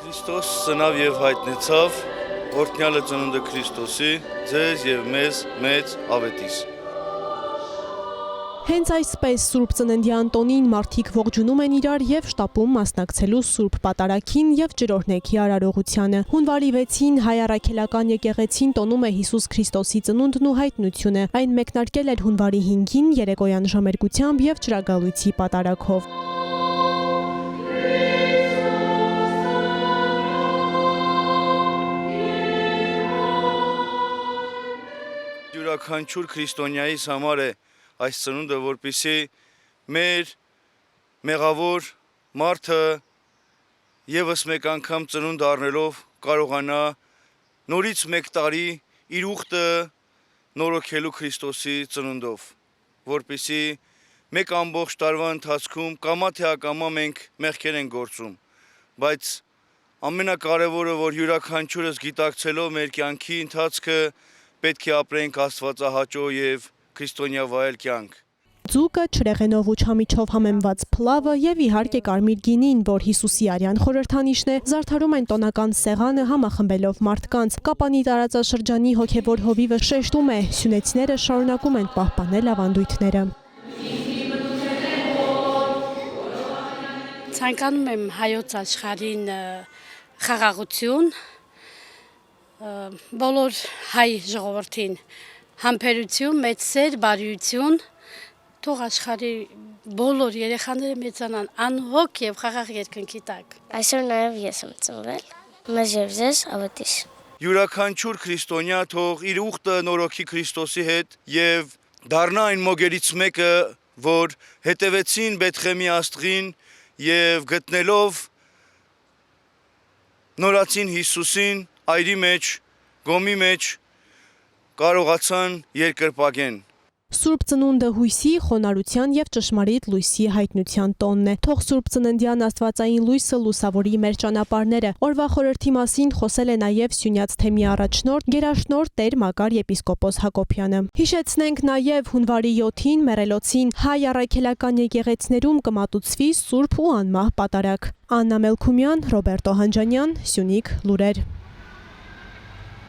Քրիստոս ծնավ եւ հայտնեցավ, օրհնյալը ծնունդը Քրիստոսի, ձեզ եւ մեզ մեծ ավետիս։ Հենց այսպես Սուրբ Ծննդյան տոնին մարդիկ ողջունում են իրար եւ շտապում մասնակցելու Սուրբ Պատարագին եւ ջրօրհնեքի արարողությանը։ Հունվարի 6-ին հայ առաքելական եկեղեցին տոնում է Հիսուս Քրիստոսի ծնունդն ու հայտնությունը։ Այն մեկնարկել էր հունվարի 5-ին երեկոյան ժամերգությամբ եւ ջրագալույցի պատարագով։ Յուրաքանչյուր քրիստոնյայիս համար է այս ծնունդը, որպեսզի մեր մեղավոր մարդը եւս մեկ անգամ ծնունդ առնելով կարողանա նորից մեկ տարի իր ուխտը նորոգելու Քրիստոսի ծնունդով, որպեսզի մեկ ամբողջ տարվա ընթացքում կամա թե ակամա մենք մեղքեր ենք գործում, բայց ամենակարևորը, որ յուրաքանչյուրս գիտակցելով մեր կյանքի ընթացքը պետք է ապրենք աստվածահաճո եւ քրիստոնյա վայել կյանք։ Ձուկը, չրեղենով ու չամիչով համեմված փլավը եւ իհարկե կարմիր գինին, որ Հիսուսի արյան խորհրդանիշն է, զարդարում են տոնական սեղանը համախմբելով մարդկանց։ Կապանի տարածաշրջանի հոգեվոր հովիվը շեշտում է, սյունեցիները շարունակում են պահպանել ավանդույթները։ Ցանկանում եմ հայոց աշխարհին խաղաղություն, բոլոր հայ ժողովրդին համբերություն, մեծ սեր, բարիություն, թող աշխարհի բոլոր երեխաները մեծանան անհոգ եւ խաղաղ երկնքի տակ։ Այսօր նաեւ ես եմ ծնվել, մեզ եւ ձեզ ավետիս։ Յուրաքանչյուր քրիստոնյա թող իր ուխտը նորոգի Քրիստոսի հետ եւ դառնա այն մոգերից մեկը, որ հետևեցին Բեթխեմի աստղին եւ գտնելով նորացին Հիսուսին այրի մեջ, գոմի մեջ կարողացան երկրպագեն։ Սուրբ Ծնունդը հույսի, խոնարհության եւ ճշմարիտ լույսի հայտնության տոնն է։ Թող Սուրբ Ծննդյան աստվածային լույսը լուսավորի մեր ճանապարհները։ Օրվա խորհրդի մասին խոսել է նաեւ Սյունյաց թեմի առաջնորդ գերաշնորհ Տեր Մակար եպիսկոպոս Հակոբյանը։ Հիշեցնենք նաեւ հունվարի 7-ին Մեռելոցին հայ առաքելական եկեղեցիներում կմատուցվի Սուրբ ու անմահ պատարագ։ Աննա Մելքումյան, Ռոբերտո Հանջանյան, Սյունիք լուրեր։